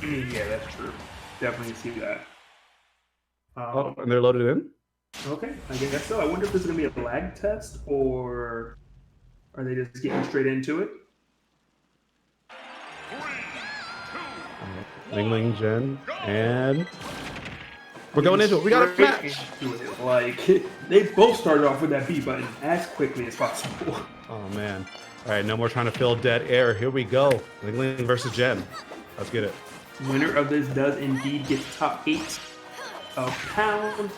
Yeah, that's true. Definitely see that. Oh, and they're loaded in? Okay, I guess so. I wonder if this is going to be a lag test or are they just getting straight into it? Ling Ling, Jen, and we're going into it. We got a Straight match. into it. Like, they both started off with that B button as quickly as possible. Oh, man. All right, no more trying to fill dead air. Here we go. Ling Ling versus Jen. Let's get it. Winner of this does indeed get top 8 of pound.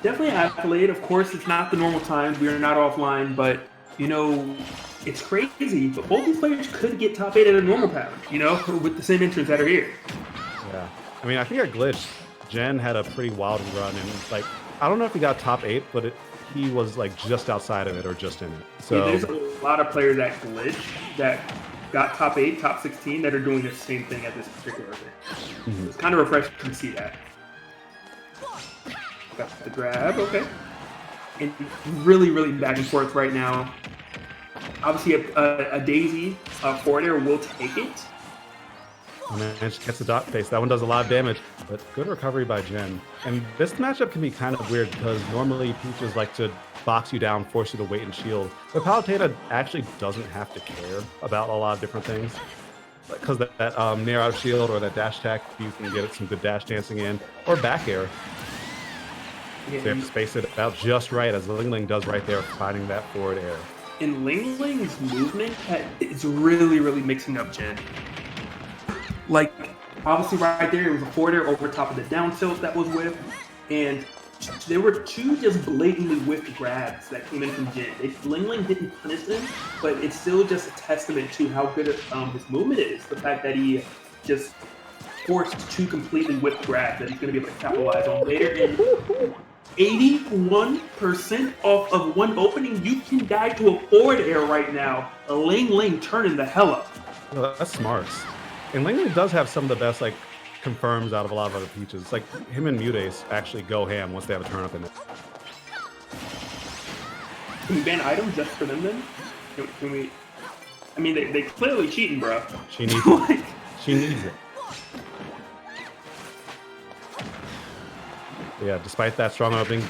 Definitely an accolade. Of course, it's not the normal times. We are not offline, but, you know, it's crazy. But both these players could get top 8 at a normal pound, you know, with the same entrants that are here. Yeah. I mean, I think at Glitch, Jen had a pretty wild run. And, like, I don't know if he got top 8, but he was, like, just outside of it or just in it. So yeah, there's a lot of players at Glitch that got top 8, top 16 that are doing the same thing at this particular event. Mm-hmm. It's kind of refreshing to see that. Got the grab, okay. And really, really back and forth right now. Obviously, a Daisy forward air will take it. Oh man, she gets the dot face. That one does a lot of damage, but good recovery by Jen. And this matchup can be kind of weird because normally Peaches like to box you down, force you to wait and shield. But Palutena actually doesn't have to care about a lot of different things. Because that near out shield or that dash attack, you can get some good dash dancing in, or back air. Yeah, so you have to space it out just right, as Ling Ling does right there, finding that forward air. And Ling Ling's movement is really, really mixing up Jen. Like, obviously right there, it was a forward air over top of the down tilt that was whiffed, and there were two just blatantly whiffed grabs that came in from Jen. Ling Ling didn't punish them, but it's still just a testament to how good his movement is. The fact that he just forced two completely whiffed grabs that he's going to be able to capitalize on later. And 81% off of one opening, you can die to a forward air right now. Ling Ling turning the hell up. Well, that's smart. And Ling Ling does have some of the best like confirms out of a lot of other Peaches. Like him and Mutace actually go ham once they have a turn up in it. Can we ban items just for them then? Can we? I mean, they clearly cheating, bro. She needs it. She needs it. Yeah, despite that strong opening,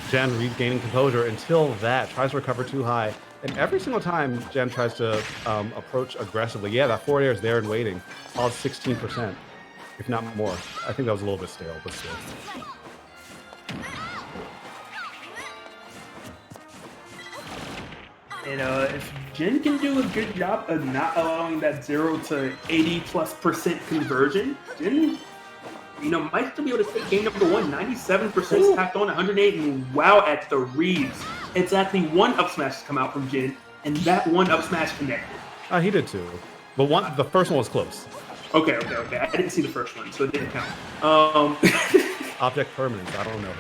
Jen regaining composure until that tries to recover too high. And every single time Jen tries to approach aggressively, yeah, that forward air is there and waiting. All 16%, if not more. I think that was a little bit stale, but still. And if Jen can do a good job of not allowing that 0 to 80+% conversion, Jen, might still be able to take game number 1. 97% tapped on, 108, and wow at the reads. Exactly one up smash has come out from Jen, and that one up smash connected. He did too, but the first one was close. Okay. I didn't see the first one, so it didn't count. Object permanence, I don't know.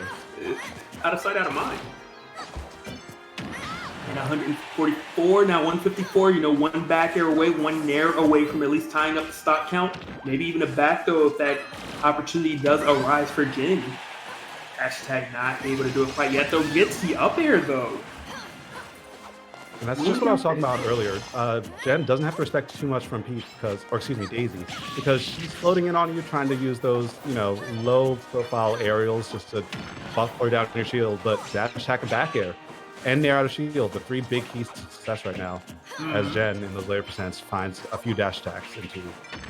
Out of sight, out of mind. And 144, now 154, one back air away, one nair away from at least tying up the stock count. Maybe even a back throw if that opportunity does arise for Jen. Hashtag not able to do it quite yet, though. Gets the up air, though. And that's just what I was talking about earlier. Jen doesn't have to respect too much from Peach Daisy, because she's floating in on you, trying to use those, low-profile aerials just to buff her down your shield, but dash attack and back air. And nair out of shield, the 3 big keys to success right now, as Jen in those later percents finds a few dash attacks into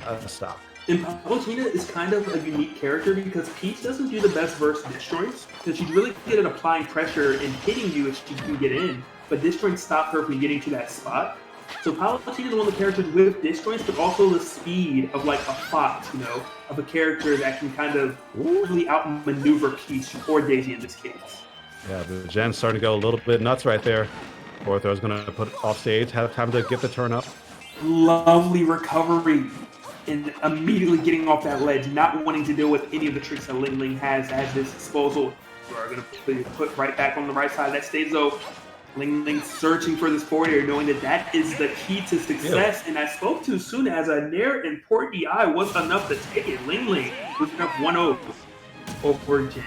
a stock. And Palutena is kind of a unique character because Peach doesn't do the best versus disjoints, because she's really good at applying pressure and hitting you if she can get in, but disjoints stop her from getting to that spot. So Palutena is one of the characters with disjoints, but also the speed of like a Fox, of a character that can kind of really outmaneuver Peach or Daisy in this case. Yeah, the Jen's starting to go a little bit nuts right there. Ortho's going to put it off stage, have time to get the turn up. Lovely recovery. And immediately getting off that ledge, not wanting to deal with any of the tricks that Ling Ling has at his disposal. We're going to put right back on the right side of that stage, though. Ling Ling searching for this forward air, knowing that is the key to success. Yeah. And I spoke too soon, as a nair and port DI was enough to take it. Ling Ling was up 1-0 over Jen.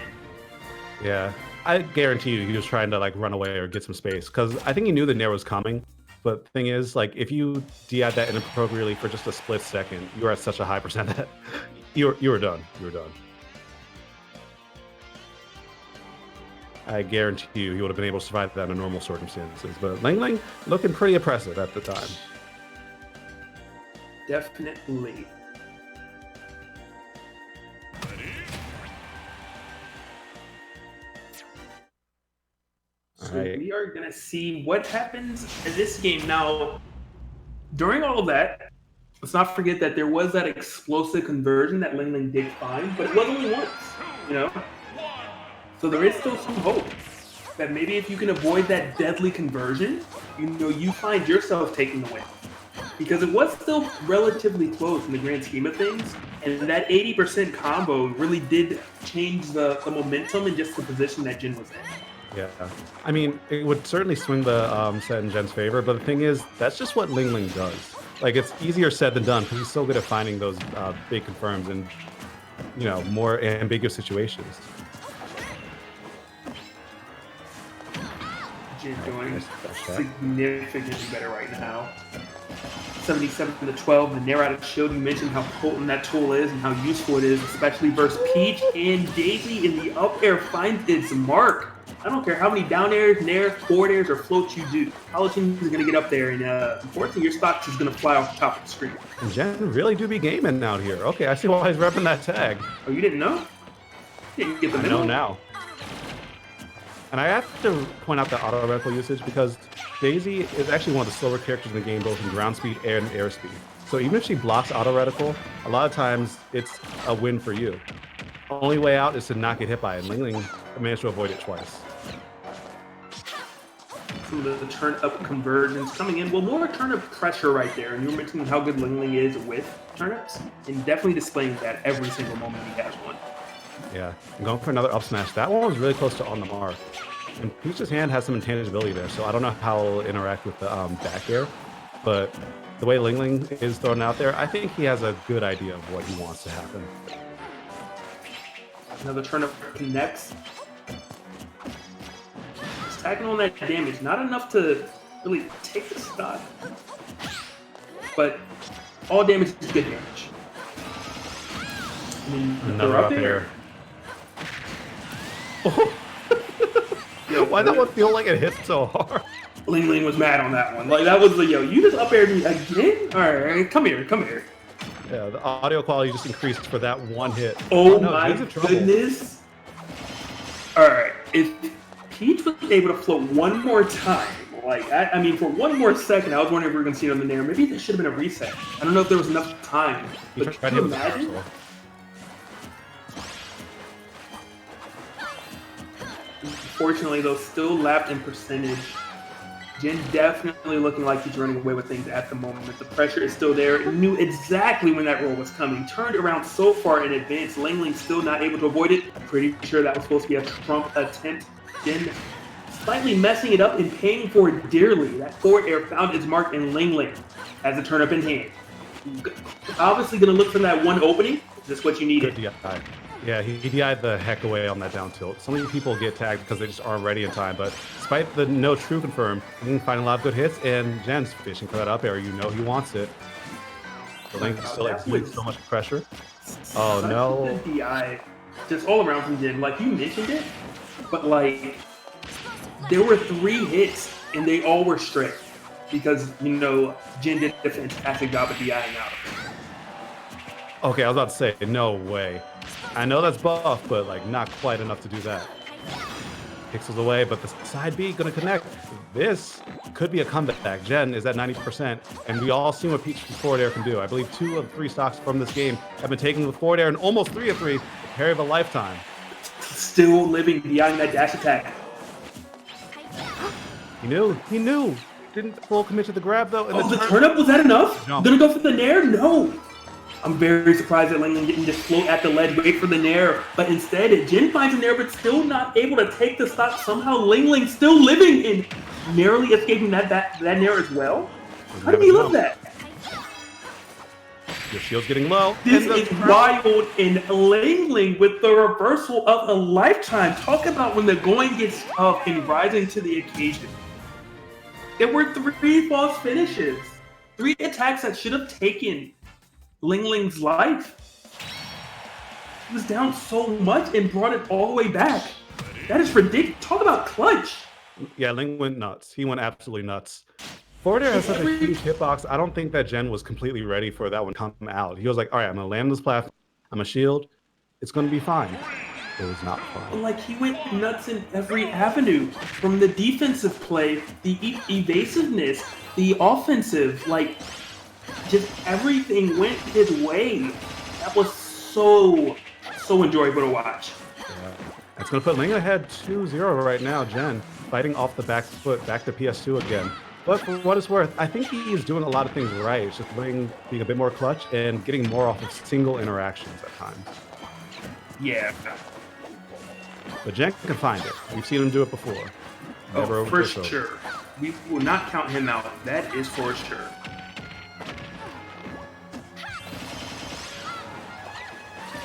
Yeah. I guarantee you he was trying to run away or get some space, because I think he knew the nair was coming, But the thing is, like, if you DI'd that inappropriately for just a split second, you are at such a high percent that you were done. You were done. I guarantee you, he would have been able to survive that under normal circumstances. But LingLing looking pretty impressive at the time. Definitely. So we are going to see what happens in this game. Now, during all of that, let's not forget that there was that explosive conversion that Ling Ling did find, but it was only once, you know? So there is still some hope that maybe if you can avoid that deadly conversion, you know, you find yourself taking the win. Because it was still relatively close in the grand scheme of things, and that 80% combo really did change the momentum and just the position that Jin was in. Yeah, I mean, it would certainly swing the set in Jen's favor, but the thing is, that's just what LingLing does. Like, it's easier said than done because he's so good at finding those big confirms in, you know, more ambiguous situations. Jin doing significantly better right now. 77 to 12, the Nair out of shield. You mentioned how potent that tool is and how useful it is, especially versus Peach, and Daisy in the up air finds its mark. I don't care how many down airs, nairs, forward airs, or floats you do. Palutena is going to get up there, and unfortunately, your stock is going to fly off the top of the screen. And Jen really do be gaming out here. Okay, I see why he's repping that tag. Oh, you didn't know? You didn't get the memo? I know now. And I have to point out the auto reticle usage because Daisy is actually one of the slower characters in the game, both in ground speed and air speed. So even if she blocks auto reticle, a lot of times it's a win for you. Only way out is to not get hit by it, and LingLing managed to avoid it twice. Some of the turn-up conversions coming in. Well, more turn-up pressure right there. And you were mentioning how good LingLing is with turn-ups, and definitely displaying that every single moment he has one. Yeah, I'm going for another up smash. That one was really close to on the mark. And Peach's hand has some intangibility there, so I don't know how it'll interact with the back air. But the way LingLing is thrown out there, I think he has a good idea of what he wants to happen. Another turn-up connects. Stacking on that damage, not enough to really take the stock, but all damage is good damage. Another up air. Oh. Why that one feel like it hit so hard? LingLing was mad on that one. Like, that was the, yo, you just up aired me again? All right, come here, come here. Yeah, the audio quality just increased for that one hit. Oh no, my goodness. All right, if Peach was able to float one more time, like, I mean, for one more second, I was wondering if we were going to see it on the Nair. Maybe there should have been a reset. I don't know if there was enough time. But can you imagine? Unfortunately, though, still lapped in percentage. Jin definitely looking like he's running away with things at the moment. The pressure is still there. Knew exactly when that roll was coming. Turned around so far in advance. LingLing still not able to avoid it. Pretty sure that was supposed to be a trump attempt. Jin slightly messing it up and paying for it dearly. That forward air found its mark, and LingLing has a turn up in hand. Obviously going to look for that one opening. Is this what you needed? Good DI. Yeah, he DI'd the heck away on that down tilt. So many people get tagged because they just aren't ready in time, but despite the no true confirm, he can find a lot of good hits, and Jen's fishing for that up air. You know he wants it. The Link still exudes so much pressure. Oh no. The DI just all around from Jin. Like, you mentioned it, but like, there were 3 hits, and they all were straight. Because, you know, Jin did a fantastic job of DIing out. Okay, I was about to say, no way. I know that's buff, but like not quite enough to do that. Pixels away, but the side B gonna connect. This could be a comeback. Jen is at 90%, and we all seen what Peach's forward air can do. I believe 2 of 3 stocks from this game have been taken with forward air, and almost 3 of 3, the parry of a lifetime. Still living beyond that dash attack. He knew. Didn't full commit to the grab though. And the turn up, was that enough? Gonna go for the Nair? No. I'm very surprised that LingLing didn't just float at the ledge, wait for the Nair. But instead, Jin finds a Nair, but still not able to take the stock. Somehow LingLing still living and narrowly escaping that Nair as well. How did he love that? Your shield's getting low. This is wild, and LingLing with the reversal of a lifetime. Talk about when the going gets tough and rising to the occasion. There were 3 false finishes. 3 attacks that should have taken Ling Ling's life. He was down so much and brought it all the way back. That is ridiculous. Talk about clutch. Yeah, Ling went nuts. He went absolutely nuts. Forward air has such a huge hitbox. I don't think that Jen was completely ready for that one to come out. He was like, all right, I'm going to land this platform. I'm a shield. It's going to be fine. It was not fine. Like, he went nuts in every avenue. From the defensive play, the evasiveness, the offensive, like, just everything went his way. That was so enjoyable to watch. Yeah. It's going to put Ling ahead 2-0 right now. Jen fighting off the back foot, back to PS2 again. But for what it's worth, I think he is doing a lot of things right. It's just Ling being a bit more clutch and getting more off of single interactions at times. Yeah. But Jen can find it. We've seen him do it before. Never for sure. We will not count him out. That is for sure.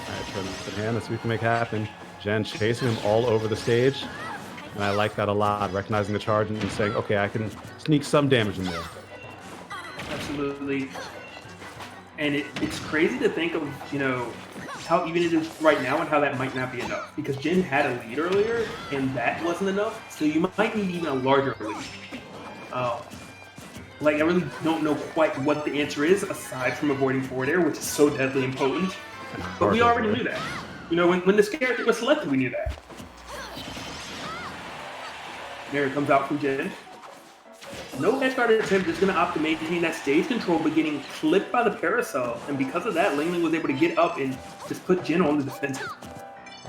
Alright, turn this in hand. Let's see what we can make happen. Jen chasing him all over the stage. And I like that a lot, recognizing the charge and saying, okay, I can sneak some damage in there. Absolutely. And it's crazy to think of, you know, how even it is right now and how that might not be enough. Because Jin had a lead earlier, and that wasn't enough. So you might need even a larger lead. Like, I really don't know quite what the answer is, aside from avoiding forward air, which is so deadly and potent. But we already knew that. You know, when this character was selected, we knew that. There it comes out from Jin. No edge guard attempt is going to opt to maintain that stage control, but getting flipped by the parasol. And because of that, LingLing was able to get up and just put Jin on the defensive.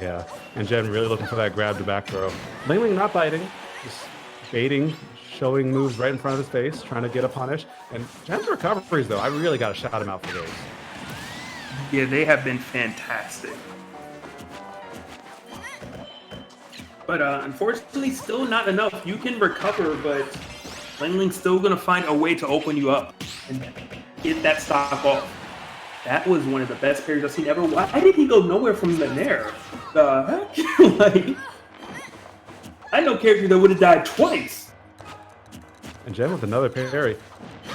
Yeah, and Jen really looking for that grab to back throw. LingLing not biting, just baiting, showing moves right in front of his face, trying to get a punish. And Jen's recoveries, though, I really got to shout him out for those. Yeah, they have been fantastic. But unfortunately, still not enough. You can recover, but LingLing's still going to find a way to open you up and get that stock off. That was one of the best parries I've seen ever. Why did he go nowhere from the Nair? The heck? Like, I know character that would have died twice. And Jen with another parry.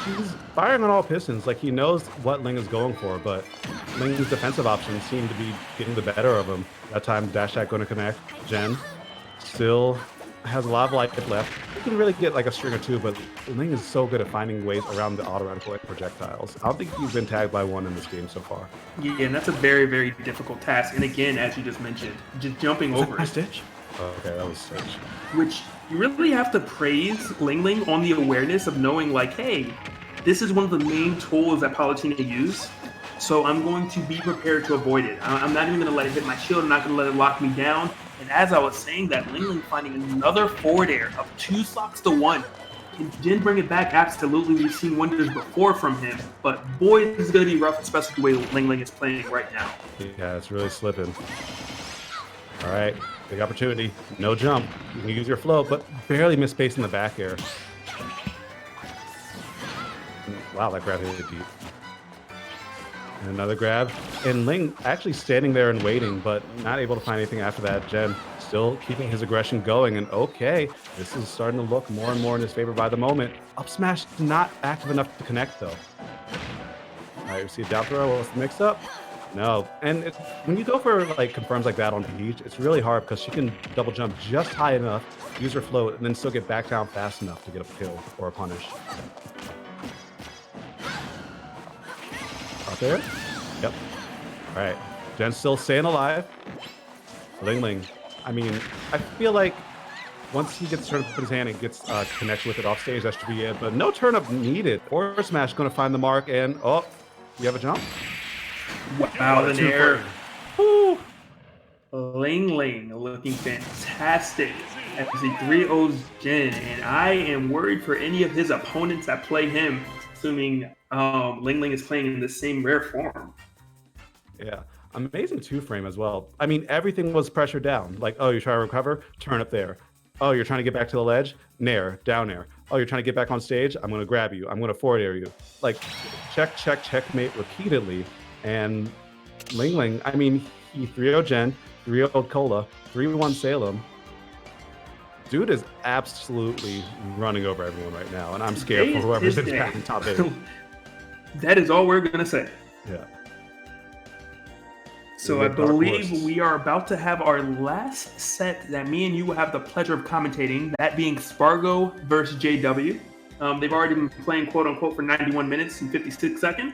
He's firing on all pistons. Like, he knows what Ling is going for, but Ling's defensive options seem to be getting the better of him. That time, dash attack going to connect. Jen still has a lot of life left. You can really get like a string or two, but Ling is so good at finding ways around the auto-reticle projectiles. I don't think he's been tagged by one in this game so far. Yeah, and that's a very, very difficult task. And again, as you just mentioned, just jumping over it. Stitch? Oh, okay, that was Stitch. Which you really have to praise LingLing on the awareness of knowing, like, hey, this is one of the main tools that Palutena use. So I'm going to be prepared to avoid it. I'm not even going to let it hit my shield. I'm not going to let it lock me down. And as I was saying that, LingLing finding another forward air of 2 stocks to 1. Can Jin bring it back? Absolutely. We've seen wonders before from him. But boy, this is going to be rough, especially the way LingLing is playing right now. Yeah, it's really slipping. All right, big opportunity. No jump. You can use your flow, but barely miss space in the back air. Wow, that grab hit deep. And another grab. And Ling actually standing there and waiting, but not able to find anything after that. Jen still keeping his aggression going. And okay, this is starting to look more and more in his favor by the moment. Up smash not active enough to connect, though. All right, we see a down throw. What's the mix up? No. And when you go for like confirms like that on Peach, it's really hard because she can double jump just high enough, use her float, and then still get back down fast enough to get a kill or a punish. Out there? Yep. All right. Jen's still staying alive. LingLing. I mean, I feel like once he gets turned up his hand and gets connection with it off stage, that should be it. But no turn up needed. Or smash going to find the mark, and oh, you have a jump? Wow, the Nair. LingLing looking fantastic as he 3-0s Jin, and I am worried for any of his opponents that play him, assuming LingLing is playing in the same rare form. Yeah, amazing 2-frame as well. I mean, everything was pressure down. Like, oh, you're trying to recover? Turn up there. Oh, you're trying to get back to the ledge? Nair, down air. Oh, you're trying to get back on stage? I'm going to grab you. I'm going to forward air you. Like, check, check, checkmate repeatedly. And LingLing, I mean, he 3-0 Jen, 3-0 Cola, 3-1 Salem. Dude is absolutely running over everyone right now, and I'm scared for Today is whoever's his in day. top 8. That is all we're gonna say. Yeah. So We're I the dark believe horse. we are about to have our last set that me and you will have the pleasure of commentating, that being Spargo versus JW. They've already been playing quote unquote for 91 minutes and 56 seconds.